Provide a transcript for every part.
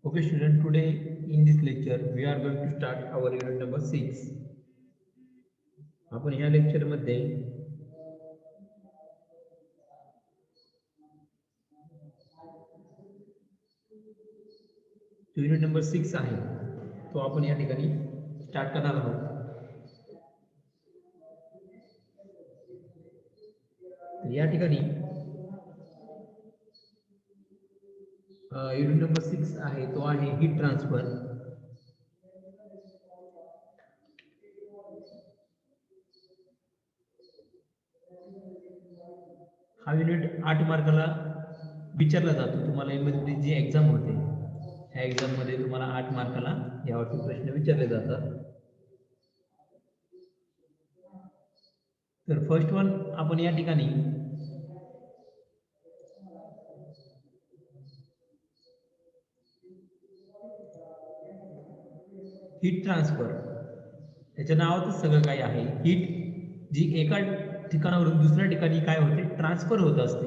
Okay, student, today in this lecture we are going to start our unit number 6. आपण ह्या lecture मध्ये unit number 6 आहे तो आपण या ठिकाणी स्टार्ट करणार आहोत. या ठिकाणी युनिट नंबर 6 आहे तो आहे हीट ट्रान्सफर. हा युनिट 8 मार्काला विचारला जातो. तुम्हाला एमएससी जी एग्जाम होते ह्या एग्जाम मध्ये तुम्हाला 8 मार्काला यावरती प्रश्न विचारले जातात. तर फर्स्ट वन आपण या ठिकाणी हीट ट्रान्सफर त्याच्या नावातच सगळं काही आहे. हीट जी एका ठिकाणावरून दुसऱ्या ठिकाणी काय होते ट्रान्सफर होत असते.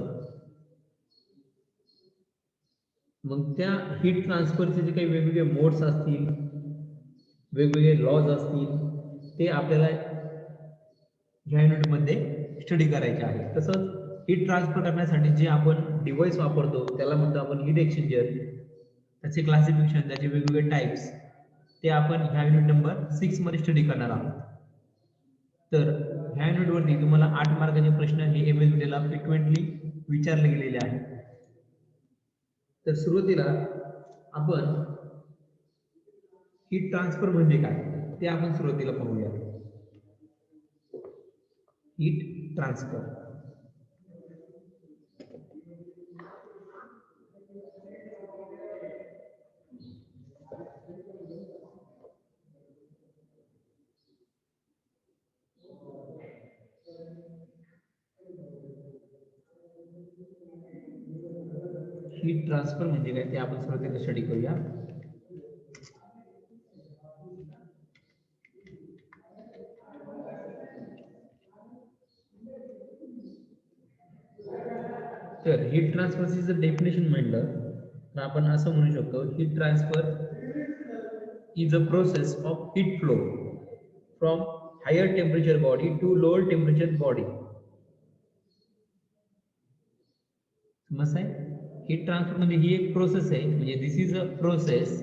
मग त्या हीट ट्रान्सफरचे जे काही वेगवेगळे मोड्स असतील, वेगवेगळे लॉज असतील, ते आपल्याला ह्या युनिट मध्ये स्टडी करायचे आहे. तसंच हीट ट्रान्सफर करण्यासाठी जे आपण डिव्हाइस वापरतो त्याला म्हणतो आपण हीट एक्सचेंजर. त्याचे क्लासिफिकेशन, त्याचे वेगवेगळे टाइप्स ते आपण ह्या युनिट नंबर 6 मध्ये स्टडी करणार आहोत. तर ह्या युनिट वरती तुम्हाला 8 मार्काचे प्रश्न हे एमएससी ला फ्रिक्वेंटली विचारले गेलेले आहेत. तर सुरुवातीला आपण हीट ट्रान्सफर म्हणजे काय ते आपण सुरुवातीला पाहूया. हीट ट्रान्सफर हीट ट्रान्सफर म्हणजे काय ते आपण सुरुवातीला स्टडी करूया. तर हीट ट्रान्सफरचं डेफिनेशन म्हणलं तर आपण असं म्हणू शकतो, heat transfer is a process of heat flow from higher temperature body to lower temperature body. समजतंय? हीट ट्रान्सफर म्हणजे ही एक प्रोसेस आहे, म्हणजे दिस इज अ प्रोसेस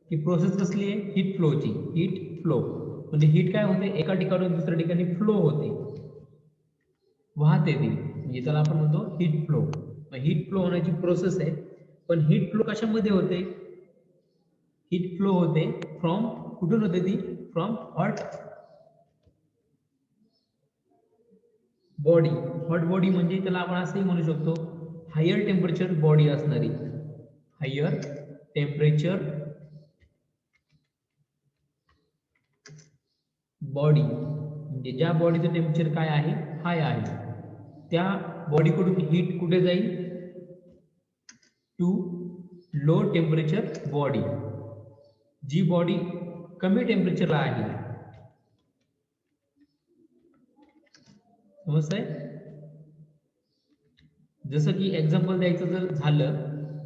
ही प्रोसेस कसली आहे? हीट फ्लोची. हीट फ्लो म्हणजे हीट काय होते एका ठिकाणाहून दुसऱ्या ठिकाणी फ्लो होते, वाहते ती, म्हणजे त्याला आपण म्हणतो हीट फ्लो. हीट फ्लो होण्याची प्रोसेस आहे. पण हीट फ्लो कशामध्ये होते? हीट फ्लो होते फ्रॉम, कुठून होते ती? From hot body. Hot body म्हणजे त्याला आपण असंही म्हणू शकतो हायर टेम्परेचर बॉडी असणारी. हायर टेम्परेचर बॉडी म्हणजे ज्या बॉडीचं टेम्परेचर काय आहे? हाय आहे. त्या बॉडीकडून हीट कुठे जाईल? To low temperature body. जी बॉडी कमी टेम्परेचरला आहे. समजतंय? जसं की एक्झाम्पल द्यायचं जर झालं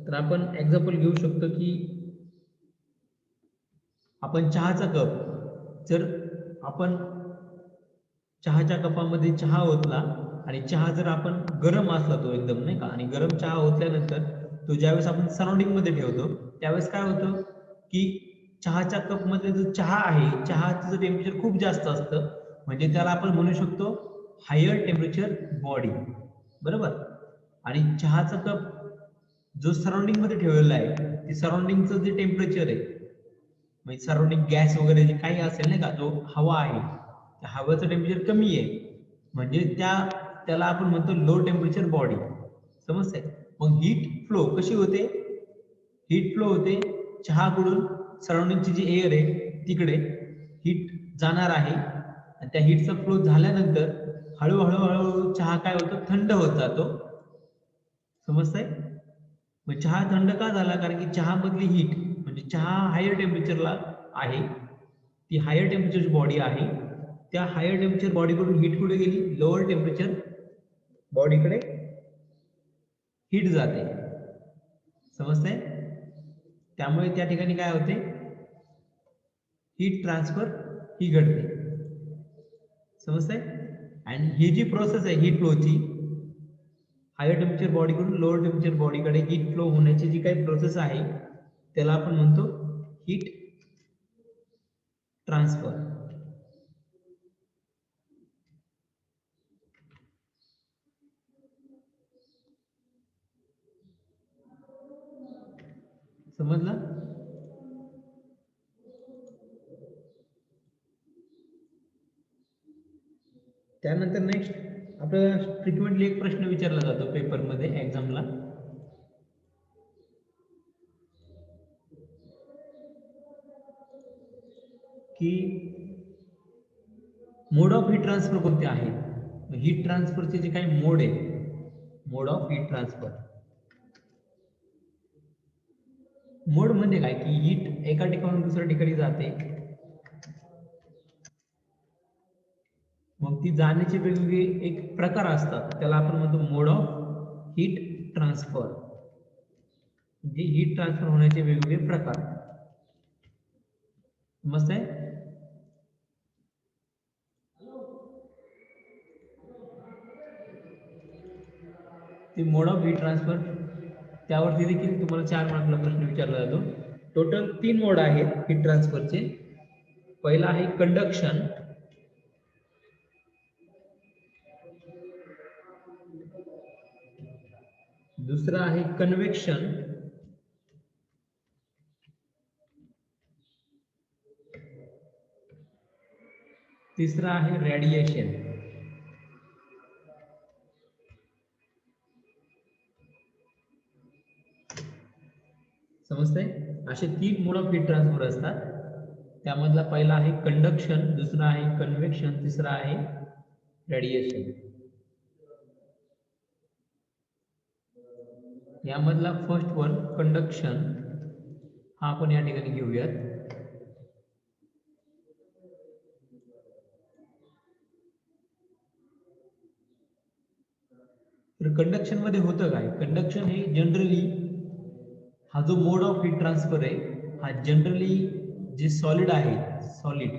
तर आपण एक्झाम्पल घेऊ शकतो की आपण चहाचा कप, जर आपण चहाच्या कपामध्ये चहा ओतला आणि चहा जर आपण गरम असला तो एकदम नाही का, आणि गरम चहा ओतल्यानंतर तो ज्यावेळेस आपण सराउंडिंग मध्ये ठेवतो त्यावेळेस काय होतं की चहाच्या कप मध्ये जो चहा आहे चहाचं टेम्परेचर खूप जास्त असतं, म्हणजे त्याला आपण म्हणू शकतो हायर टेम्परेचर बॉडी. बरोबर. आणि चहाचा कप जो सराउंडिंग मध्ये ठेवलेला आहे ते सराउंडिंगचं जे टेम्परेचर आहे म्हणजे सराउंडिंग गॅस वगैरे जे काही असेल नाही का, जो हवा आहे त्या हवेचं टेम्परेचर कमी आहे, म्हणजे त्याला आपण म्हणतो लो टेम्परेचर बॉडी. समजतंय? मग हीट फ्लो कशी होते? हीट फ्लो होते चहाकडून सराउंडिंगची जी एअर आहे तिकडे हीट जाणार आहे आणि त्या हीटचा फ्लो झाल्यानंतर हळूहळू हळूहळू चहा काय होतो? थंड होत जातो. समजतंय? मग चहा थंड का झाला? कारण की चहामधली हीट म्हणजे चहा हायर टेम्परेचरला आहे, ती हायर टेम्परेचरची बॉडी आहे त्या हायर टेम्परेचर बॉडीकडून हीट कुठे गेली, लोअर टेम्परेचर बॉडीकडे हीट जाते. समजतंय? त्यामुळे त्या ठिकाणी काय होते, हीट ट्रान्सफर ही घडते. समजतंय? आणि ही जी प्रोसेस आहे हीट फ्लोची, हायर टेम्परेचर बॉडीकडून लोअर टेम्परेचर बॉडीकडे हीट फ्लो होण्याची जी काही प्रोसेस आहे त्याला आपण म्हणतो हीट ट्रान्सफर. समजलं? त्यानंतर नेक्स्ट आपल्याला फ्रिक्वेंटली एक प्रश्न विचारला जातो पेपरमध्ये, एक्झामला, की मोड ऑफ हीट ट्रान्सफर कोणते आहेत. हीट ट्रान्सफरचे जे काही मोड आहे, मोड ऑफ हीट ट्रान्सफर, मोड म्हणजे काय की हीट एका ठिकाणून दुसऱ्या ठिकाणी जाते, मग ती जाण्याचे वेगवेगळे एक प्रकार असतात, त्याला आपण म्हणतो मोड ऑफ हीट ट्रान्सफर. म्हणजे हीट ट्रान्सफर होण्याचे वेगवेगळे प्रकार. समजतंय? ते मोड ऑफ हीट ट्रान्सफर, त्यावरती देखील तुम्हाला 4 मार्कला प्रश्न विचारला जातो. टोटल 3 मोड आहेत हीट ट्रान्सफरचे. पहिला आहे कंडक्शन, दुसरा आहे कन्व्हेक्शन, तिसरा आहे रेडिएशन. समजतंय? असे 3 मोड ऑफ हीट ट्रान्सफर असतात. त्यामधला पहिला आहे कंडक्शन, दुसरा आहे कन्व्हेक्शन, तिसरा आहे रेडिएशन. यामधला फर्स्ट वन कंडक्शन हा आपण या ठिकाणी घेऊयात. तर कंडक्शन मध्ये होतं काय, कंडक्शन हे जनरली, हा जो मोड ऑफ हीट ट्रान्सफर आहे हा जनरली जे सॉलिड आहे, सॉलिड,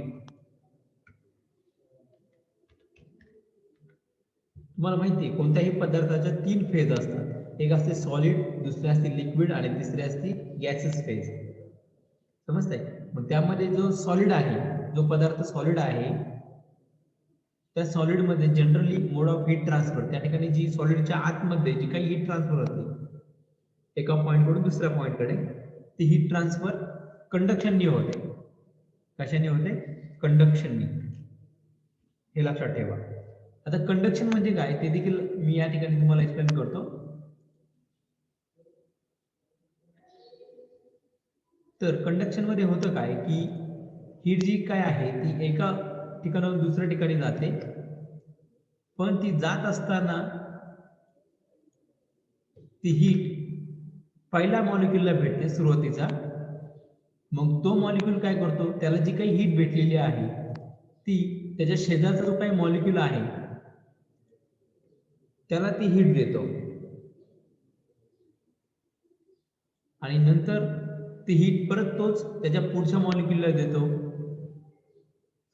तुम्हाला माहिती आहे कोणत्याही पदार्थाच्या 3 फेज असतात. एक असते सॉलिड, दुसरी असते लिक्विड आणि तिसरी असते गॅसेस फेज. समजतंय? मग त्यामध्ये जो सॉलिड आहे, जो पदार्थ सॉलिड आहे, त्या सॉलिड मध्ये generally mode of heat transfer, त्या ठिकाणी जी सॉलिडच्या आतमध्ये जी काही हीट ट्रान्सफर होते एका पॉइंट कडून दुसऱ्या पॉइंट कडे, ती हीट ट्रान्सफर कंडक्शननी होते. कशाने होते? कंडक्शननी. हे लक्षात ठेवा. आता कंडक्शन म्हणजे काय ते देखील मी या ठिकाणी तुम्हाला एक्सप्लेन करतो. तर कंडक्शन मध्ये होतं काय की हीट जी काय आहे ती एका ठिकाणाहून दुसऱ्या ठिकाणी जाते, पण ती जात असताना ती हीट पहिल्या मॉलिक्यूलला भेटते सुरुवातीचा. मग तो मॉलिक्यूल काय करतो, त्याला जी काही हीट भेटलेली आहे ती त्याच्या शेजारचा जो काही मॉलिक्यूल आहे त्याला ती हीट देतो आणि नंतर ती हीट परत तोच त्याच्या पुढच्या मॉलिक्यूलला देतो.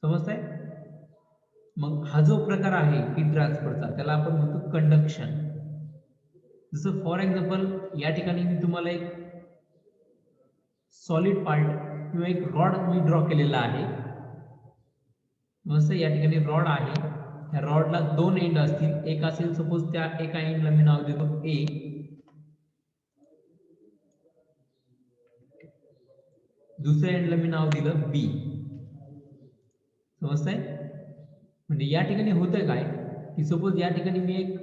समजतंय? मग हा जो प्रकार आहे हीट ट्रान्सफरचा त्याला आपण म्हणतो कंडक्शन. जसं फॉर एक्झाम्पल या ठिकाणी मी तुम्हाला एक सॉलिड पार्ट किंवा एक रॉड मी ड्रॉ केलेला आहे. मस्त या ठिकाणी रॉड आहे, त्या रॉडला 2 एंड असतील. एक असेल सपोज, त्या एका एंडला मी नाव देतो ए, दुसऱ्या एंडला मी नाव दिलं बी. समजतंय? म्हणजे या ठिकाणी होतंय काय की सपोज या ठिकाणी मी एक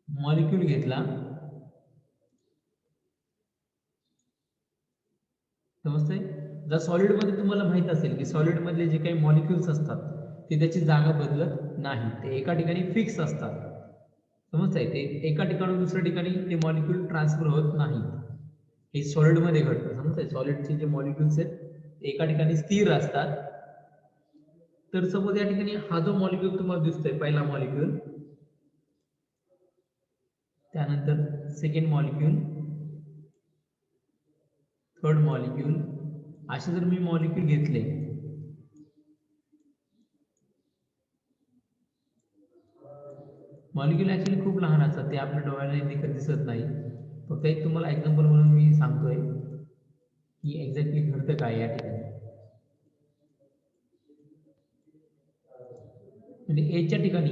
मॉलिक्यूल घेतला. समजतंय? जर सॉलिड मध्ये तुम्हाला माहित असेल की सॉलिड मधले जे काही मॉलिक्यूल्स असतात ते त्याची जागा बदलत नाही, ते एका ठिकाणी फिक्स असतात. समजतंय? ते एका ठिकाणून दुसऱ्या ठिकाणी ते मॉलिक्यूल ट्रान्सफर होत नाही. हे सॉलिड मध्ये घडतं. समजतंय? सॉलिडचे जे मॉलिक्यूल्स आहेत ते एका ठिकाणी स्थिर असतात. तर सपोज या ठिकाणी हा जो मॉलिक्यूल तुम्हाला दिसतोय पहिला मॉलिक्यूल, त्यानंतर सेकंड मॉलिक्यूल, थर्ड मॉलिक्यूल, असे जर मी मॉलिक्यूल घेतले, मॉलिक्यूल ऍक्च्युली खूप लहान असतात, ते आपल्या डोळ्याला दिसत नाही. फक्त एक तुम्हाला एक्झाम्पल म्हणून मी सांगतोय की एक्झॅक्टली घडतं काय या ठिकाणी. म्हणजे एच्या ठिकाणी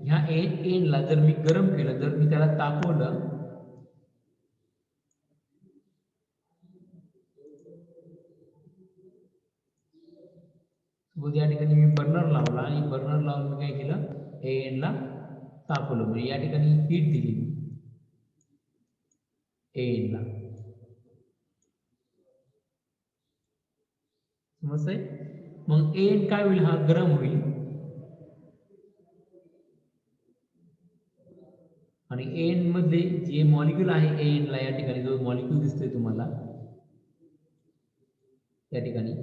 ह्या एनला जर मी गरम केलं, जर मी त्याला तापवलं, या ठिकाणी मी बर्नर लावला आणि बर्नर लावून मी काय केलं, एनला तापवलं, म्हणजे या ठिकाणी हीट दिली एनला. समजतंय? मग एन काय होईल, हा गरम होईल आणि एन मध्ये जे मॉलिक्यूल आहे एनला, या ठिकाणी जो मॉलिक्यूल दिसतोय तुम्हाला या ठिकाणी,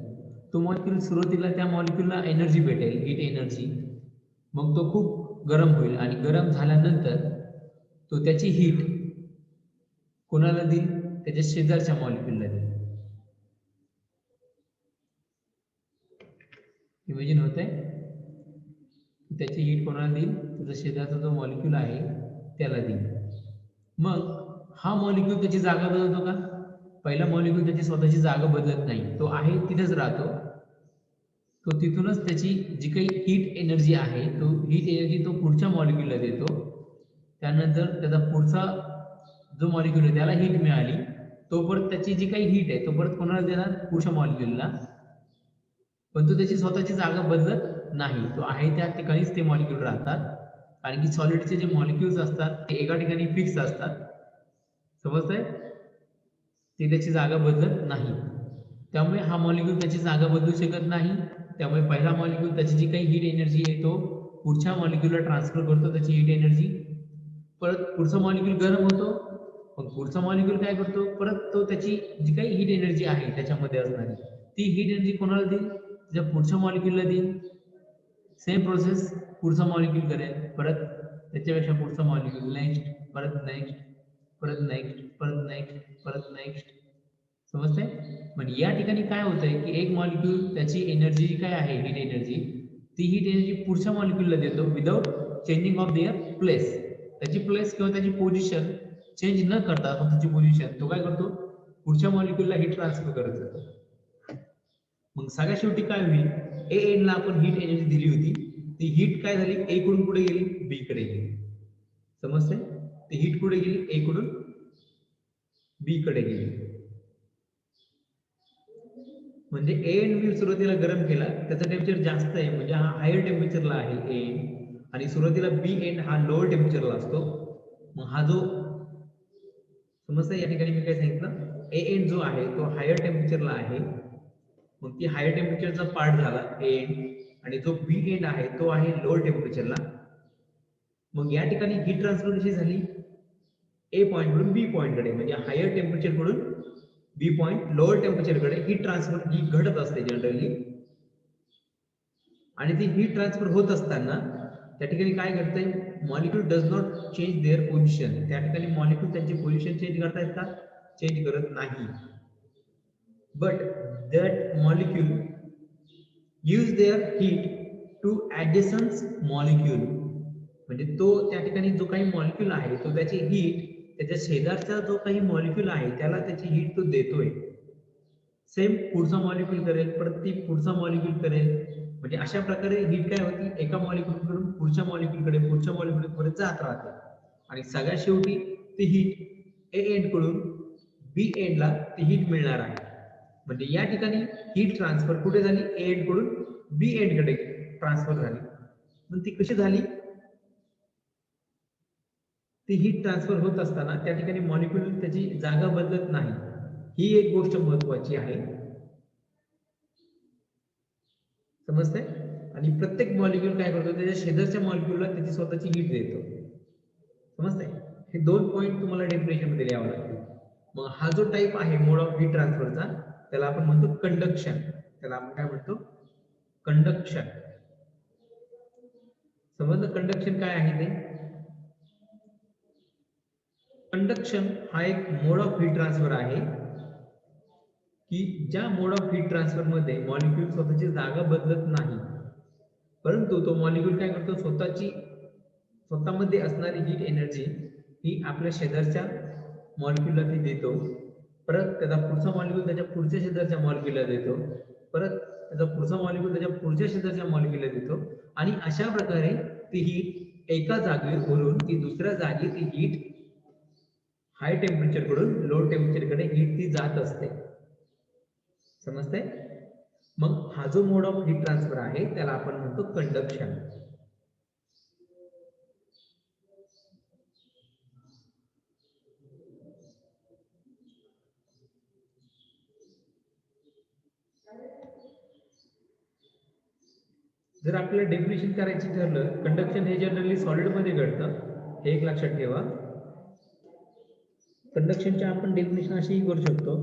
तो मॉलिक्यूल सुरुवातीला त्या मॉलिक्यूलला एनर्जी भेटेल, हीट एनर्जी. मग तो खूप गरम होईल आणि गरम झाल्यानंतर तो त्याची हीट कोणाला देईल, त्याच्या शेजारच्या मॉलिक्यूलला देईल. इमेजिन होतंय? त्याची हीट कोणाला देईल, त्याचा शेजारचा जो मॉलिक्यूल आहे त्याला देईल. मग हा मॉलिक्यूल त्याची जागा बदलतो का? पहिला मॉलिक्यूल त्याची स्वतःची जागा बदलत नाही, तो आहे तिथेच राहतो. तो तिथूनच त्याची जी काही हीट एनर्जी आहे, तो हीट एनर्जी तो पुढच्या मॉलिक्यूलला देतो. त्यानंतर त्याचा पुढचा जो मॉलिक्यूल आहे त्याला हीट मिळाली, तो परत त्याची जी काही हीट आहे तो परत कोणाला देणार, पुढच्या मॉलिक्यूलला. पण तो त्याची स्वतःची जागा बदलत नाही, तो आहे त्या ठिकाणीच ते मॉलिक्यूल राहतात. कारण की सॉलिडचे जे मॉलिक्यूल्स असतात ते एका ठिकाणी फिक्स असतात. समजतंय? ते त्याची जागा बदलत नाही. त्यामुळे हा मॉलिक्यूल त्याची जागा बदलू शकत नाही. त्यामुळे पहिला मॉलिक्यूल त्याची जी काही हीट एनर्जी आहे तो पुढच्या मॉलिक्यूलला ट्रान्सफर करतो, त्याची हीट एनर्जी. परत पुढचा मॉलिक्यूल गरम होतो, मग पुढचा मॉलिक्यूल काय करतो, परत तो त्याची जी काही हीट एनर्जी आहे त्याच्यामध्ये असणारी ती हीट एनर्जी कोणाला देईल, त्याच्या पुढच्या मॉलिक्यूलला देईल. सेम प्रोसेस पुढचा मॉलिक्यूल करेल, परत त्याच्यापेक्षा पुढचा मॉलिक्यूल, नेक्स्ट, परत नेक्स्ट, परत नेक्स्ट, परत नेक्स्ट, परत नेक्स्ट. समजतंय? म्हणजे या ठिकाणी काय होतंय की एक मॉलिक्यूल त्याची एनर्जी काय आहे, हीट एनर्जी, ती हीट एनर्जी पुढच्या मॉलिक्यूलला देतो without changing of their place. त्याची प्लेस किंवा त्याची पोझिशन चेंज न करता फक्त त्याची पोझिशन तो काय करतो, पुढच्या मॉलिक्यूलला हीट ट्रान्सफर करत जातो. मग सगळ्या शेवटी काय होईल, ए एनला आपण हीट एनर्जी दिली होती, ती हीट काय झाली, ए कडून कुठे गेली, बी कडे गेली. समजतंय? ती हीट कुठे गेली, ए कडून बी कडे गेली. म्हणजे ए एन मी सुरुवातीला गरम केला, त्याचा टेम्परेचर जास्त आहे, म्हणजे हा हायर टेम्परेचरला आहे ए एन, आणि सुरुवातीला बी एन हा लोअर टेम्परेचरला असतो. मग हा जो समजतंय या ठिकाणी मी काय सांगितलं, ए एन जो आहे तो हायर टेम्परेचरला आहे, मग ती हायर टेम्परेचरचा पार्ट झाला ए एन, आणि जो बी एन आहे तो आहे लोअर टेम्परेचरला. मग या ठिकाणी हीट ट्रान्सफर कशी झाली, ए पॉइंट कडून बी पॉइंट कडे, म्हणजे हायर टेम्परेचर कडून बी पॉइंट लोअर टेम्परेचर कडे हीट ट्रान्सफर ही घडत असते जनरली. आणि ती हीट ट्रान्सफर होत असताना त्या ठिकाणी काय घडतंय, molecule does not change there position. त्या ठिकाणी मॉलिक्यूल त्यांची पोझिशन चेंज करतायत का, चेंज करत नाही. But that molecule use their heat to adjacent molecule. म्हणजे तो त्या ठिकाणी जो काही मॉलिक्यूल आहे तो त्याची हीट त्याच्या शेजारचा जो काही मॉलिक्यूल आहे त्याला त्याची हीट तो देतोय. सेम पुढचा मॉलिक्यूल करेल, परत ती पुढचा मॉलिक्यूल करेल. म्हणजे अशा प्रकारे हीट काय होती, एका मॉलिक्यूल कडून पुढच्या मॉलिक्यूलकडे, पुढच्या मॉलिक्यूलकडे जात राहते, आणि सगळ्यात शेवटी ती हीट ए एंड कडून बी एंडला ती हीट मिळणार आहे. म्हणजे या ठिकाणी हीट ट्रान्सफर कुठे झाली, ए एंड कडून बी एंड कडे ट्रान्सफर झाली. मग ती कशी झाली, ती हीट ट्रान्सफर होत असताना त्या ठिकाणी मॉलिक्यूल त्याची जागा बदलत नाही. ही एक गोष्ट महत्वाची आहे. समजतंय? आणि प्रत्येक मॉलिक्यूल काय करतो, त्याच्या शेजारच्या मॉलिक्यूलला त्याची स्वतःची हीट देतो. समजतंय? हे दोन पॉइंट तुम्हाला डेफिनेशन मध्ये लिहावं लागतील. मग हा जो टाइप आहे मोड ऑफ हीट ट्रान्सफरचा, त्याला आपण म्हणतो कंडक्शन. त्याला आपण काय म्हणतो, कंडक्शन. समजलं कंडक्शन काय आहे ते? कंडक्शन हा एक मोड ऑफ हीट ट्रान्सफर आहे की ज्या मोड ऑफ हीट ट्रान्सफर मध्ये मॉलिक्यूल स्वतःची जागा बदलत नाही, परंतु तो मॉलिक्यूल काय करतो, स्वतःमध्ये असणारी हीट एनर्जी ही आपल्या शेजारच्या मॉलिक्यूलला ती देतो, परत त्याचा पुढचा मॉलिक्यूल त्याच्या पुढच्या शेजारच्या मॉलिक्यूलला देतो, परत त्याचा पुढचा मॉलिक्यूल त्याच्या पुढच्या शेजारच्या मॉलिक्यूलला देतो, आणि अशा प्रकारे ती हीट एका जागेवरून ती दुसऱ्या जागी ती हीट हाय टेम्परेचर कडून लो टेम्परेचर कडे हीट ती जात असते. समजते? मग हा जो मोड ऑफ हीट ट्रान्सफर आहे त्याला आपण म्हणतो कंडक्शन. जर आपल्याला डेफिनेशन करायची ठरलं, कंडक्शन हे जनरली सॉलिड मध्ये घडतं, हे एक लक्षात ठेवा. कंडक्शनची आपण डेफिनेशन अशीही करू शकतो,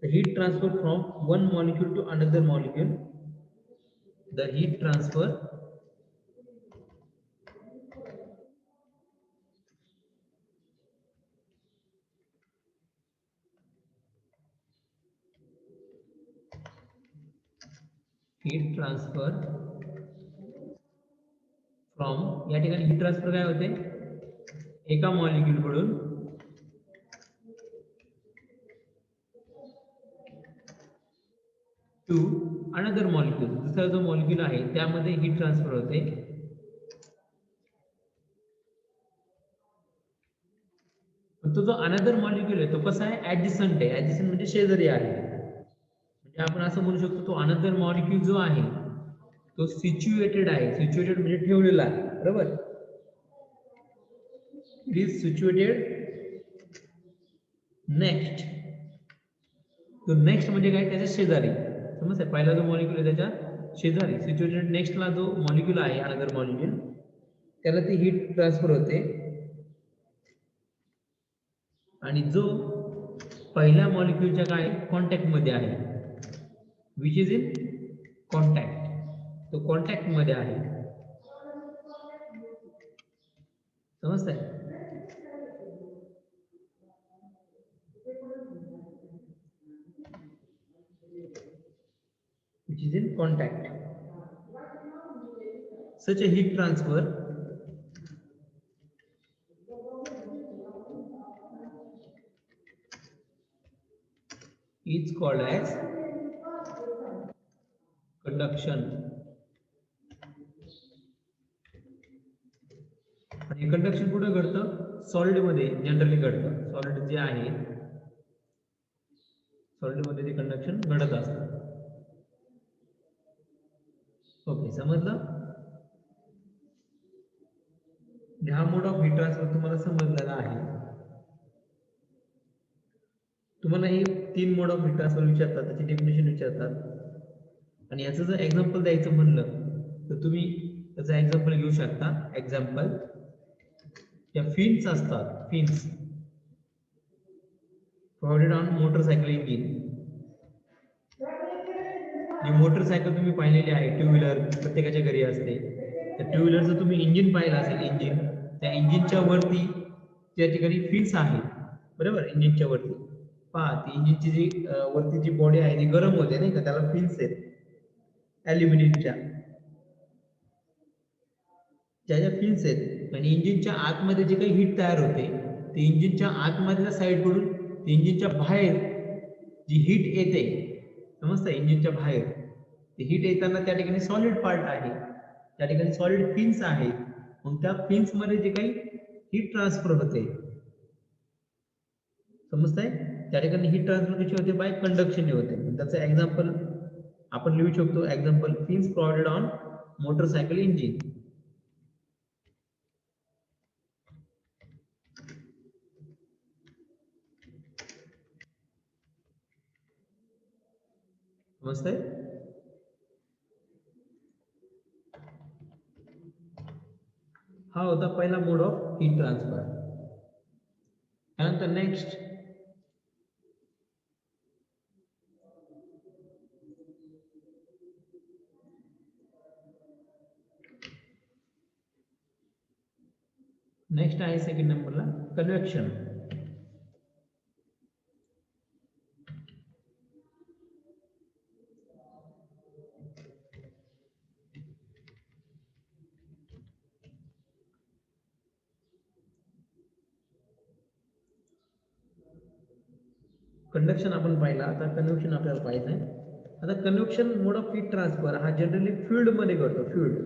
the heat transfer from one molecule to another molecule, the heat transfer from, या ठिकाणी हीट ट्रान्सफर काय होते, एका मॉलिक्यूल कडून टू अनदर मॉलिक्यूल, दुसरा जो मॉलिक्यूल आहे त्यामध्ये हीट ट्रान्सफर होते. तो जो अनदर मॉलिक्यूल आहे तो कसा आहे, ऍडजसंट आहे. ऍडजसंट म्हणजे शेजारी आहे. म्हणजे आपण असं म्हणू शकतो तो अनदर मॉलिक्यूल जो आहे तो सिच्युएटेड आहे. सिच्युएटेड म्हणजे ठेवलेला आहे, बरोबर. It is situated next. तो नेक्स्ट म्हणजे काय, त्याच्या शेजारी. समजतंय? पहिला जो मॉलिक्यूल आहे त्याच्या शेजारी सिच्युएटेड नेक्स्टला जो मॉलिक्यूल आहे अनदर मॉलिक्यूल, त्याला ती हीट ट्रान्सफर होते. आणि जो पहिल्या मॉलिक्यूलच्या काय कॉन्टॅक्ट मध्ये आहे, विच इज इन कॉन्टॅक्ट, तो कॉन्टॅक्ट मध्ये आहे. समजतंय? which is in contact. Such a heat transfer is called as conduction. आणि कंडक्शन कुठे घडतं, सॉलिड मध्ये जनरली घडतं. सॉलिड जे आहे सॉलिड मध्ये ते कंडक्शन घडत असतं. ओके, समजलं? हा मोड ऑफ हीट ट्रान्सफर तुम्हाला समजलेला आहे. तुम्हाला हे 3 मोड ऑफ हीट ट्रान्सफर विचारतात, त्याची डेफिनेशन विचारतात, आणि याचं जर एक्झाम्पल द्यायचं म्हणलं तर तुम्ही त्याचा एक्झाम्पल घेऊ शकता. एक्झाम्पल या फिन्स असतात, fins provided on motorcycle engine. जी मोटरसायकल तुम्ही पाहिलेली आहे, टू व्हीलर प्रत्येकाच्या घरी असते. त्या टू व्हीलरचं तुम्ही इंजिन पाहिलं असेल, इंजिन, त्या इंजिनच्या वरती त्या ठिकाणी फिन्स आहे, बरोबर. इंजिनच्या वरती पहा, ती इंजिनची जी वरती जी बॉडी आहे ती गरम होते नाही का, त्याला फिन्स आहेत ॲल्युमिनियमच्या, ज्या फिन्स आहेत. आणि इंजिनच्या आतमध्ये जे काही हीट तयार होते ते इंजिनच्या आतमधल्या साईडकडून इंजिनच्या बाहेर जी हीट येते, समजतं, इंजिनच्या बाहेर ती हीट येताना त्या ठिकाणी सॉलिड पार्ट आहे, त्या ठिकाणी सॉलिड फिन्स आहे. मग त्या फिन्स मध्ये जे काही हीट ट्रान्सफर होते, समजतंय, त्या ठिकाणी हीट ट्रान्सफर कशी होते, बाय कंडक्शन होते. त्याचं एक्झाम्पल आपण लिहू शकतो. Example, fins provided on motorcycle engine. समजतंय? हा होता पहिला मोड ऑफ हीट ट्रान्सफर. त्यानंतर नेक्स्ट नेक्स्ट आहे सेकंड नंबरला कन्व्हेक्शन. कंडक्शन आपण पाहिला, आता कन्व्हेक्शन आपल्याला पाहायचं आहे. आता convection mode of heat transfer हा जनरली फ्लुइड मध्ये घडतो. फ्लुइड,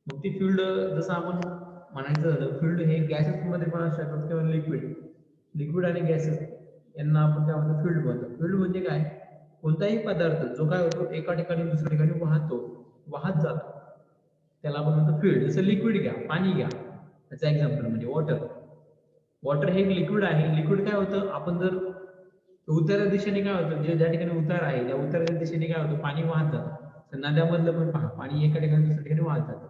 मग ती फ्लुइड जसं आपण म्हणायचं झालं, फ्लुइड हे गॅसेस मध्ये पण असू शकतात किंवा लिक्विड आणि गॅसेस यांना आपण काय म्हणतो, फ्लुइड म्हणतो. फ्लुइड म्हणजे काय, कोणताही पदार्थ जो काय होतो एका ठिकाणी दुसऱ्या ठिकाणी वाहत जातो, त्याला आपण म्हणतो फ्लुइड. जसं लिक्विड घ्या, पाणी घ्या, त्याचं एक्झाम्पल म्हणजे वॉटर हे एक लिक्विड आहे. लिक्विड काय होतं, आपण जर उत्तरा दिशेने काय होतं, जे ज्या ठिकाणी उतार आहे त्या उत्तराच्या दिशेने काय होतं, पाणी वाहत जातं. तर नद्यामधलं पण पहा, पाणी एका ठिकाणी दुसऱ्या ठिकाणी वाहत जातं,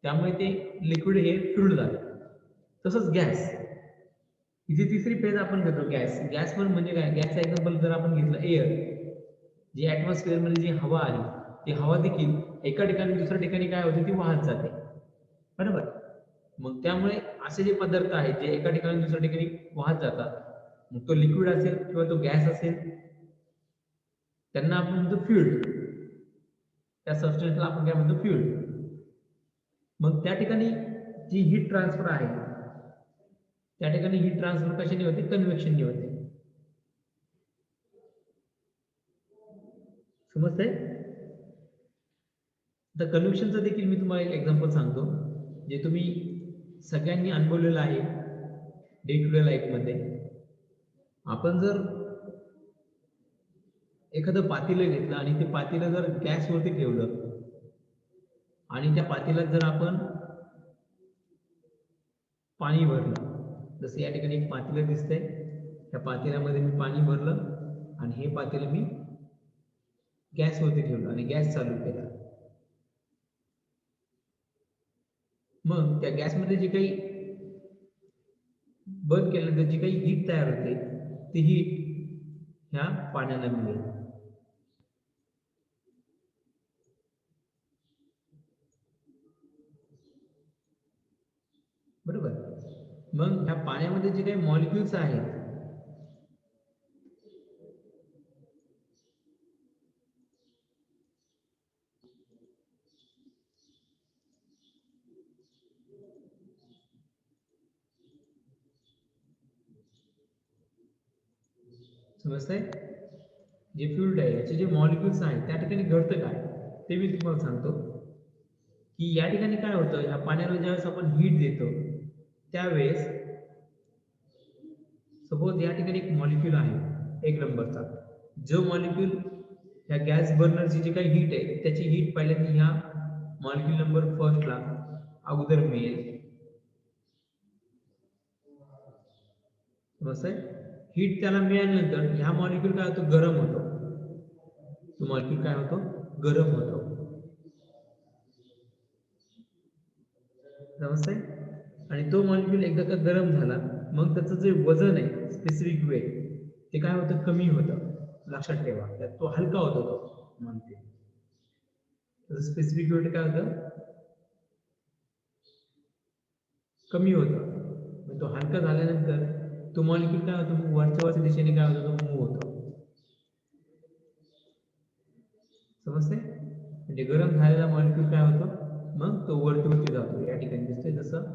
त्यामुळे ते लिक्विड हे फ्लुइड झालं. तसंच गॅस, इथे तिसरी फेज आपण घेतो गॅस म्हणजे काय, गॅसचा एक्झाम्पल जर आपण घेतलं एअर, जी ऍटमॉस्फिअर मध्ये जी हवा आहे, ती हवा देखील एका ठिकाणी दुसऱ्या ठिकाणी काय होते, ती वाहत जाते, बरोबर. मग त्यामुळे असे जे पदार्थ आहेत जे एका ठिकाणी दुसऱ्या ठिकाणी वाहत जातात, मग तो लिक्विड असेल किंवा तो गॅस असेल, त्यांना आपण म्हणतो फ्लुइड. त्या सबस्टन्सला आपण काय म्हणतो, फ्लुइड. मग त्या ठिकाणी जी हीट ट्रान्सफर आहे, त्या ठिकाणी हीट ट्रान्सफर कशाने होते, कन्व्हेक्शनने होते. समजतंय? तर कन्व्हेक्शनचं देखील मी तुम्हाला एक एक्झाम्पल सांगतो, जे तुम्ही सगळ्यांनी अनुभवलेलं आहे डे टू डे लाईफ मध्ये. आपण जर एखादं पातेलं घेतलं आणि ते पातेलं जर गॅसवरती ठेवलं आणि त्या पातेल्यात जर आपण पाणी भरलं, जसं या ठिकाणी एक पातेलं दिसतंय, त्या पातेल्यामध्ये मी पाणी भरलं आणि हे पातेलं मी गॅसवरती ठेवलं आणि गॅस चालू केला. मग त्या गॅसमध्ये जे काही बंद केल्यानंतर जी काही हीट तयार होते, ती हीट ह्या पाण्याला मिळेल. बरोबर. मग ह्या पाण्यामध्ये जे काही मॉलिक्युल्स आहेत, समजतंय, जे फ्लुइड आहे याचे जे मॉलिक्युल्स आहेत त्या ठिकाणी घडतं काय ते मी तुम्हाला सांगतो. की या ठिकाणी काय होतं, ह्या पाण्याला ज्यावेळेस आपण हीट देतो त्यावेळेस सपोज या ठिकाणी एक मॉलिक्यूल आहे एक नंबरचा, जो मॉलिक्यूल ह्या गॅस बर्नरची जी काही हीट आहे त्याची हीट पहिल्यांदा ह्या मॉलिक्यूल नंबर फर्स्टला अगोदर मिळेल. समजतंय, हीट त्याला मिळाल्यानंतर ह्या मॉलिक्यूल काय होतो, गरम होतो. तो मॉलिक्यूल काय होतो, गरम होतो. समजतंय, आणि तो मॉलिक्यूल एकदा का गरम झाला, मग त्याचं जे वजन आहे स्पेसिफिक वेट ते काय होतं, कमी होतं. लक्षात ठेवा, तो हलका होतो तो म्हणते. स्पेसिफिक वेट काय होतं, कमी होतं. मग तो हलका झाल्यानंतर तो मॉलिक्यूल काय होतो, वरच्या दिशेने काय होतो, तो मूव्ह होतो. समजते, म्हणजे गरम झालेला मॉलिक्यूल काय होतो, मग तो वरती जातो. या ठिकाणी दिसतोय जसं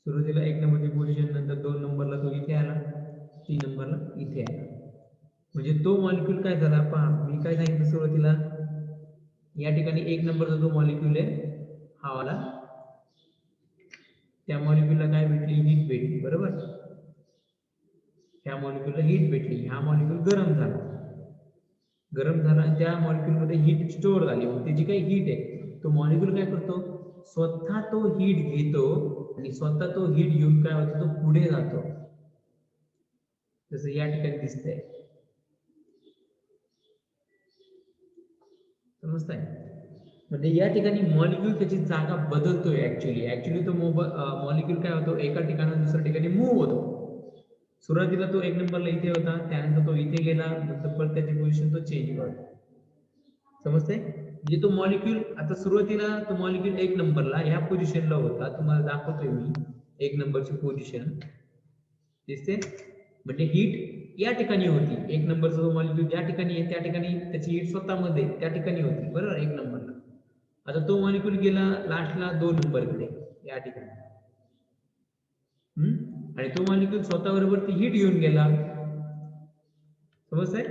सुरुवातीला 1 नंबरची पोझिशन, नंतर 2 नंबरला तो इथे आला, 3 नंबरला इथे आला. म्हणजे तो मॉलिक्यूल काय झाला, पहा मी काय सांगितलं सुरुवातीला, या ठिकाणी 1 नंबरचा जो मॉलिक्यूल आहे हा वाला, त्या मॉलिक्यूलला काय भेटली, हीट भेटली, बरोबर. त्या मॉलिक्यूलला हीट भेटली, हा मॉलिक्यूल गरम झाला आणि त्या मॉलिक्यूल मध्ये हीट स्टोअर झाली. मग त्याची काही हीट आहे, तो मॉलिक्यूल काय करतो, स्वतः तो हीट घेतो आणि स्वतः तो हीट घेऊन काय होतो, तो पुढे जातो. जसं या ठिकाणी दिसतंय. समजतंय, म्हणजे या ठिकाणी मॉलिक्यूल त्याची जागा बदलतोय. ऍक्च्युली तो मॉलिक्यूल काय होतो, एका ठिकाणाहून दुसऱ्या ठिकाणी मूव्ह होतो. सुरुवातीला तो 1 नंबरला इथे होता, त्यानंतर तो इथे गेला, नंतर परत त्याची पोझिशन तो चेंज करतो. समजते, म्हणजे तो मॉलिक्यूल आता सुरुवातीला तो मॉलिक्यूल 1 नंबरला ह्या पोझिशनला होता, तुम्हाला दाखवतोय मी 1 नंबरची पोझिशन दिसते. म्हणजे हीट या ठिकाणी होती, 1 नंबरचा जो मॉलिक्यूल ज्या ठिकाणी आहे त्या ठिकाणी त्याची हीट स्वतःमध्ये त्या ठिकाणी होती, बरोबर 1 नंबरला. आता तो मॉलिक्यूल गेला लास्टला 2 नंबरकडे या ठिकाणी, आणि तो मॉलिक्यूल स्वतःबरोबर ती हीट घेऊन गेला, समजतंय?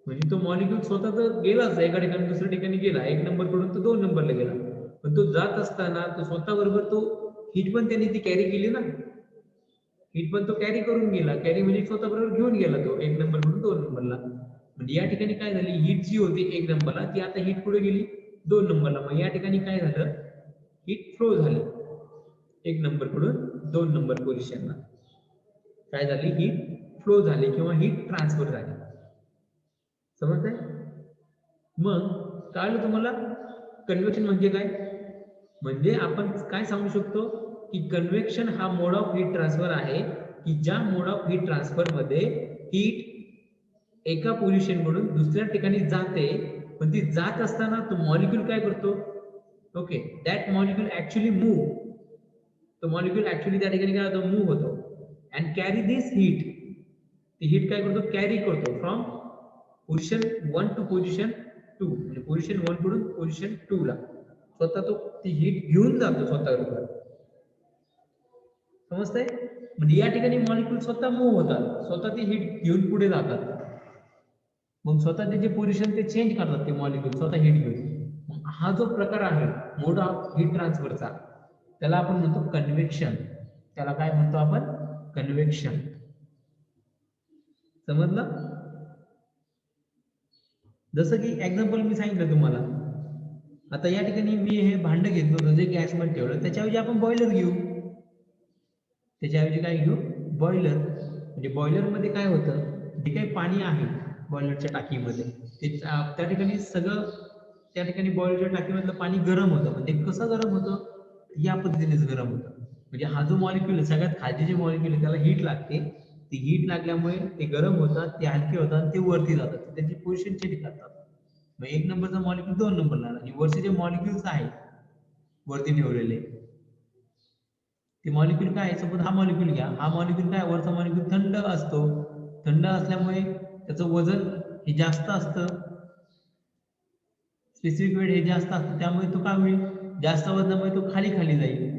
म्हणजे तो मॉलिक्यूल स्वतः तर गेलाच, एका ठिकाणी दुसऱ्या ठिकाणी गेला, 1 नंबर कडून तो 2 नंबरला गेला, पण तो जात असताना तो स्वतः बरोबर तो हीट पण त्यांनी ती कॅरी केली ना, हीट पण तो कॅरी करून गेला, कॅरी म्हणजे स्वतः बरोबर घेऊन गेला तो 1 नंबर कडून 2 नंबरला. म्हणजे या ठिकाणी काय झाली, हीट जी होती 1 नंबरला ती आता हीट पुढे गेली 2 नंबरला, मग या ठिकाणी काय झालं, हीट फ्लो झाली 1 नंबर कडून 2 नंबर पोझिशनला, काय झाली, हीट फ्लो झाली किंवा हीट ट्रान्सफर झाली, समजतंय? मग कळलं तुम्हाला कन्व्हेक्शन म्हणजे काय? म्हणजे आपण काय सांगू शकतो की कन्व्हेक्शन हा मोड ऑफ हीट ट्रान्सफर आहे की ज्या मोड ऑफ हीट ट्रान्सफर मध्ये हीट एका पोझिशन कडून दुसऱ्या ठिकाणी जाते, पण ती जात असताना तो मॉलिक्यूल काय करतो, okay, that molecule actually move, तो मॉलिक्यूल ऍक्च्युअली त्या ठिकाणी काय होतो, मूव्ह होतो अँड कॅरी दिस हीट, ती हीट काय करतो, कॅरी करतो फ्रॉम पोझिशन 1 टू पोझिशन 2, म्हणजे पोझिशन 1 कडून पोझिशन 2 ला स्वतः तो ती हीट घेऊन जातो स्वतःबरोबर, समजतंय? म्हणजे या ठिकाणी मॉलिक्यूल स्वतः मूव्ह होतात, स्वतः ती हीट घेऊन पुढे जातात, मग स्वतः त्याचे पोझिशन ते चेंज करतात ते मॉलिक्यूल स्वतः हीट घेऊन. हा जो प्रकार आहे मोड ऑफ हीट ट्रान्सफरचा, त्याला आपण म्हणतो कन्व्हेक्शन, त्याला काय म्हणतो आपण, कन्व्हेक्शन, समजलं? जसं की एक्झाम्पल मी सांगितलं तुम्हाला, आता या ठिकाणी मी हे भांड घेतलं होतं जे गॅसमध्ये ठेवलं, त्याच्याऐवजी आपण बॉयलर घेऊ, त्याच्याऐवजी काय घेऊ, बॉयलर. म्हणजे बॉयलरमध्ये काय होतं, जे काही पाणी आहे बॉयलरच्या टाकीमध्ये ते त्या ठिकाणी सगळं, त्या ठिकाणी बॉयलरच्या टाकीमधलं पाणी गरम होतं, म्हणजे कसं गरम होतं, या पद्धतीनेच गरम होतं. म्हणजे हा जो मॉलिक्यूल आहे, सगळ्यात खालचे जे मॉलिक्यूल आहे त्याला हीट लागते, ती हीट लागल्यामुळे ते गरम होतात, ते हलके होतात आणि ते वरती जातात, त्याची पोझिशन चेंज करतात. मग 1 नंबरचा मॉलिक्यूल 2 नंबरला आला, आणि वरचे जे मॉलिक्यूल्स आहेत वरती ठेवलेले, ते मॉलिक्यूल काय, सपोज हा मॉलिक्यूल घ्या, हा मॉलिक्यूल काय, वरचा मॉलिक्यूल थंड असतो, थंड असल्यामुळे त्याचं वजन हे जास्त असतं, स्पेसिफिक वेट हे जास्त असतं, त्यामुळे तो काय होईल, जास्त वजनामुळे तो खाली खाली जाईल,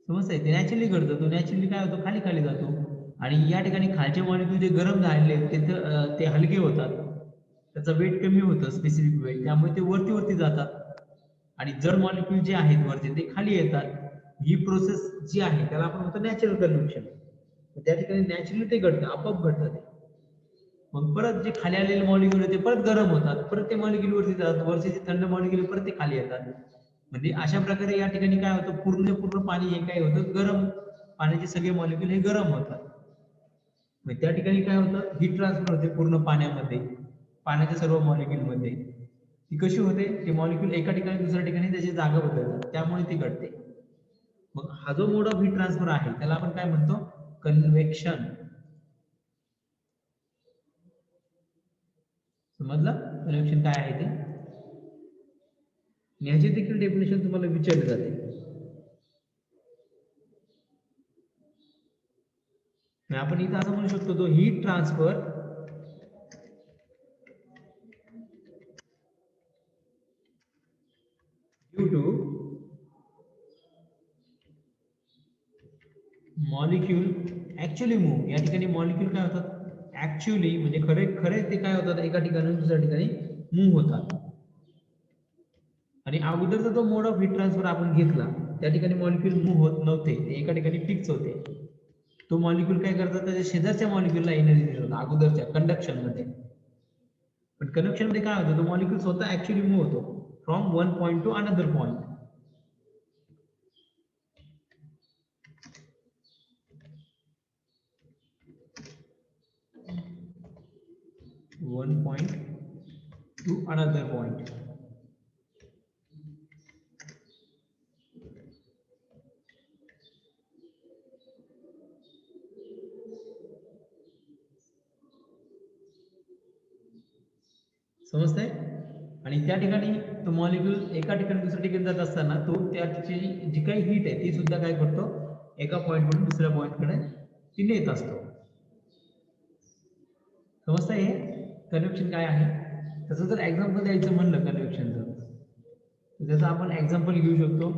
समजतंय? ते नॅचरली घडतं, तो नॅचरली काय होतो, खाली खाली जातो, आणि या ठिकाणी खालचे मॉलिक्यूल जे गरम झालेले ते हलके होतात, त्याचं वेट कमी होतं, स्पेसिफिक वेट, त्यामुळे ते वरती वरती जातात, आणि जड मॉलिक्यूल जे आहेत वरचे ते खाली येतात. ही प्रोसेस जी आहे त्याला आपण म्हणतो नॅचरल कन्व्हेक्शन. त्या ठिकाणी नॅचरली ते घडतं, आपोआप घडतं ते. मग परत जे खाली आलेले मॉलिक्यूल ते परत गरम होतात, परत ते मॉलिक्यूल वरती जातात, वरचे जे थंड मॉलिक्यूल परत ते खाली येतात. म्हणजे अशा प्रकारे या ठिकाणी काय होतं, पूर्ण पाणी हे काय होतं, गरम, पाण्याचे सगळे मॉलिक्यूल हे गरम होतात. मग त्या ठिकाणी काय होतं, हीट ट्रान्सफर होते पूर्ण पाण्यामध्ये, पाण्याच्या सर्व मॉलिक्यूल मध्ये. ती कशी होते, ते मॉलिक्यूल एका ठिकाणी दुसऱ्या ठिकाणी त्याची जागा बदलतात, त्यामुळे ती घडते. मग हा जो मोड ऑफ हीट ट्रान्सफर आहे त्याला आपण काय म्हणतो, कन्व्हेक्शन. समजलं कन्व्हेक्शन काय आहे ते? याची देखील डेफिनेशन तुम्हाला विचारली जाते. आपण इथं असं म्हणू शकतो, तो heat transfer due two molecule actually move. या ठिकाणी मॉलिक्यूल काय होतात, ऍक्च्युअली म्हणजे खरे खरे ते काय होतात, एका ठिकाणी दुसऱ्या ठिकाणी मूव्ह होतात. आणि अगोदरचा जो मोड ऑफ हीट ट्रान्सफर आपण घेतला त्या ठिकाणी मॉलिक्यूल मूव्ह होत नव्हते, ते एका ठिकाणी फिक्स होते. तो मॉलिक्यूल काय करतात, त्याच्या शेजारच्या मॉलिक्यूलला एनर्जी देत होता अगोदरच्या कंडक्शन मध्ये. पण कन्व्हेक्शन मध्ये काय होतं, तो मॉलिक्यूल स्वतः ऍक्च्युअली मूव्ह होतो from one point two another point. One point two another point. समजतंय? आणि त्या ठिकाणी तो मॉलिक्यूल एका ठिकाणी दुसऱ्या ठिकाणी जात असताना तो त्याची जी काही हीट आहे ती सुद्धा काय करतो, एका पॉइंटवरून दुसऱ्या पॉइंटकडे ती नेत असतो. समजतंय हे कन्व्हेक्शन काय आहे? तसं जर एक्झाम्पल द्यायचं म्हणलं कन्व्हेक्शनचं, तर त्याचं आपण एक्झाम्पल घेऊ शकतो.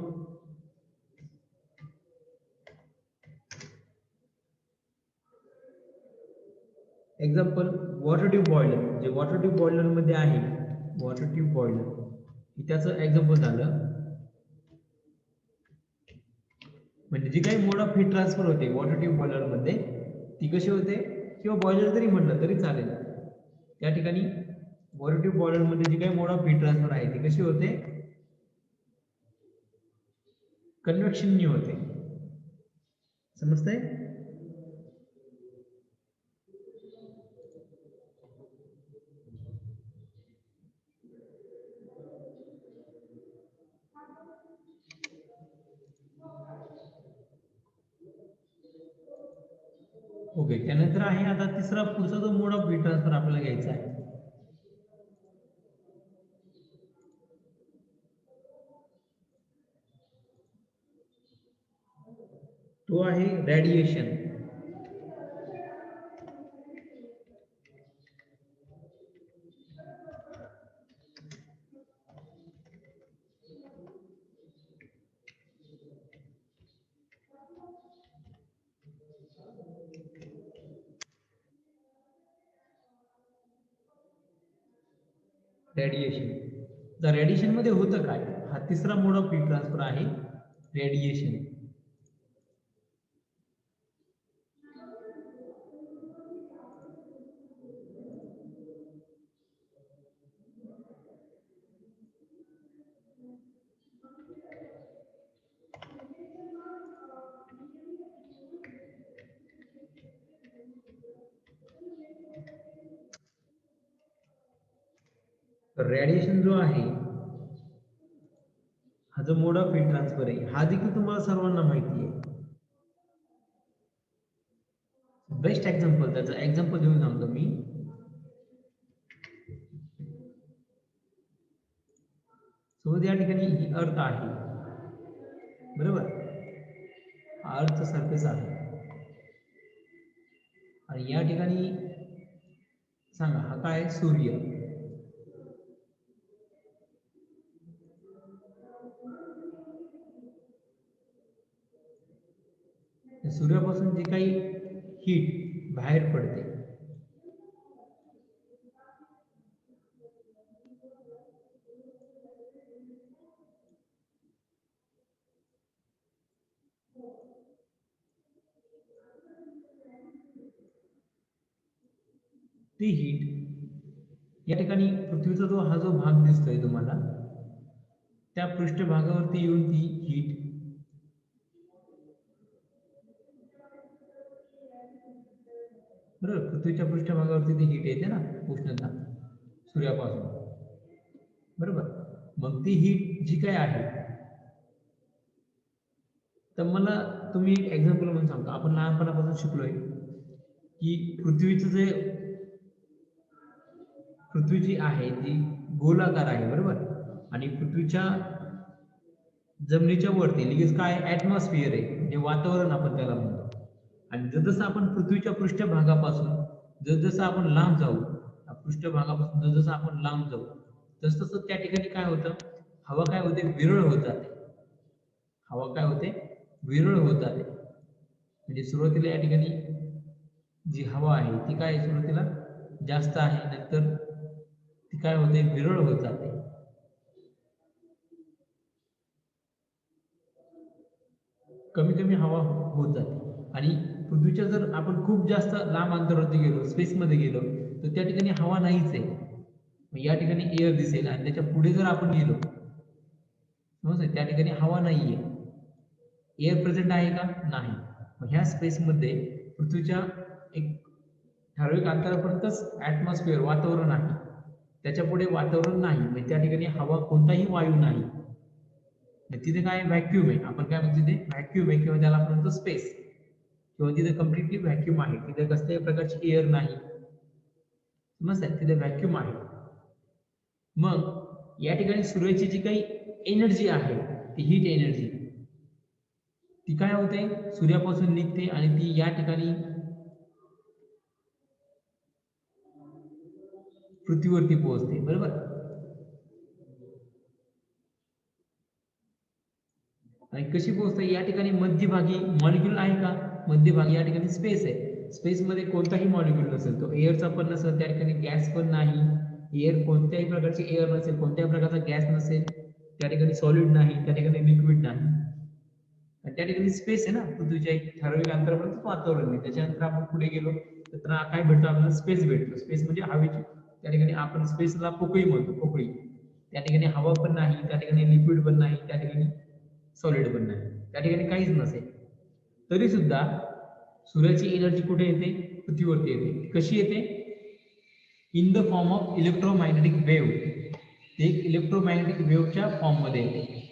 Example water tube boiler. जे वॉटर ट्यूब बॉयलर मध्ये आहे, वॉटर ट्यूब बॉयलर त्याचं एक्झाम्पल झालं. म्हणजे जी काही मोड ऑफ हीट ट्रान्सफर होते वॉटर ट्यूब बॉयलर मध्ये ती कशी होते, किंवा बॉयलर जरी म्हटलं तरी चालेल, त्या ठिकाणी वॉटर ट्यूब बॉयलर मध्ये जी काही मोड ऑफ हीट ट्रान्सफर आहे ती कशी होते, कन्व्हेक्शननी होते. समजतंय? ओके, त्यानंतर आहे आता तिसरा पुढचा जो मोड ऑफ हीट ट्रान्सफर आपल्याला घ्यायचा आहे तो आहे रेडिएशन. रेडिएशन, तर रेडिएशन मध्ये होतं काय, हा तिसरा मोड ऑफ हीट ट्रान्सफर आहे रेडिएशन. तर रेडिएशन जो आहे हा जो मोड ऑफ हीट ट्रान्सफर आहे हा देखील तुम्हाला सर्वांना माहिती आहे. बेस्ट एक्झाम्पल, त्याचं एक्झाम्पल देऊन सांगतो मी. सो या ठिकाणी ही अर्थ आहे, बरोबर, हा अर्थ सरफेस आहे आणि या ठिकाणी सांगा हा काय, सूर्य. सूर्यापासून जी काही हीट बाहेर पडते ती हीट या ठिकाणी पृथ्वीचा हा जो भाग दिसतोय तुम्हाला त्या पृष्ठभागावरती येऊन ती हीट बरोबर पृथ्वीच्या पृष्ठभागावरती ती हीट येते ना, उष्णता सूर्यापासून, बरोबर. मग ती हीट जी काय आहे, तर मला तुम्ही एक एक्झाम्पल म्हणून सांगतो. आपण लहानपणापासून शिकलोय की पृथ्वी जी आहे ती गोलाकार आहे, बरोबर. आणि पृथ्वीच्या जमिनीच्या वरती लगेच काय ऍटमॉस्फिअर आहे, म्हणजे वातावरण आपण त्याला म्हणतो. आणि जसं आपण पृथ्वीच्या पृष्ठभागापासून जसं आपण लांब जाऊ, पृष्ठभागापासून जसं आपण लांब जाऊ तसं त्या ठिकाणी काय होतं, हवा काय होते, विरळ होत जाते. हवा काय होते, विरळ होत जाते. म्हणजे सुरुवातीला या ठिकाणी जी हवा आहे ती काय सुरुवातीला जास्त आहे, नंतर ती काय होते, विरळ होत जाते. कमी कमी हवा होत जाते. आणि पृथ्वीच्या जर आपण खूप जास्त लांब अंतरावरती गेलो, स्पेसमध्ये गेलो, तर त्या ठिकाणी हवा नाहीच आहे. या ठिकाणी एअर दिसेल आणि त्याच्या पुढे जर आपण गेलो समज त्या ठिकाणी हवा नाहीये, एअर प्रेझेंट आहे का, नाही. मग ह्या स्पेसमध्ये पृथ्वीच्या एक ठराविक अंतरापर्यंतच ऍटमॉस्फिअर वातावरण आहे, त्याच्या पुढे वातावरण नाही. म्हणजे त्या ठिकाणी हवा कोणताही वायू नाही, तिथे काय व्हॅक्यूम आहे. आपण काय म्हणतो तिथे व्हॅक्यूम आहे, किंवा त्याला आपण म्हणतो स्पेस, किंवा तिथे कम्प्लिटली व्हॅक्यूम आहे. तिथे कसल्याही प्रकारची एअर नाही, समजतंय, तिथे व्हॅक्यूम आहे. मग या ठिकाणी सूर्याची जी काही एनर्जी आहे ती हीट एनर्जी ती काय होते सूर्यापासून निघते आणि ती या ठिकाणी पृथ्वीवरती पोहोचते बरोबर. आणि कशी पोहोचते या ठिकाणी मध्यभागी मॉलिक्यूल आहे का मध्यभागी या ठिकाणी स्पेस आहे स्पेसमध्ये कोणताही मॉलिक्यूल नसेल तो एअरचा पण नसेल त्या ठिकाणी गॅस पण नाही एअर कोणत्याही प्रकारची एअर नसेल कोणत्याही प्रकारचा गॅस नसेल त्या ठिकाणी सॉलिड नाही त्या ठिकाणी लिक्विड नाही आणि त्या ठिकाणी स्पेस आहे ना पृथ्वीच्या एक ठराविक अंतरापर्यंत वातावरण आहे त्याच्यानंतर आपण पुढे गेलो तर काय भेटतो आपल्याला स्पेस भेटतो स्पेस म्हणजे हवेची त्या ठिकाणी आपण स्पेसला पोकळी म्हणतो पोकळी त्या ठिकाणी हवा पण नाही त्या ठिकाणी लिक्विड पण नाही त्या ठिकाणी सॉलिड पण नाही त्या ठिकाणी काहीच नसेल तरी सुद्धा सूर्याची एनर्जी कुठे येते पृथ्वीवरती येते कशी येते in the form of electromagnetic wave ते एक इलेक्ट्रोमॅग्नेटिक वेव्हच्या फॉर्म मध्ये येते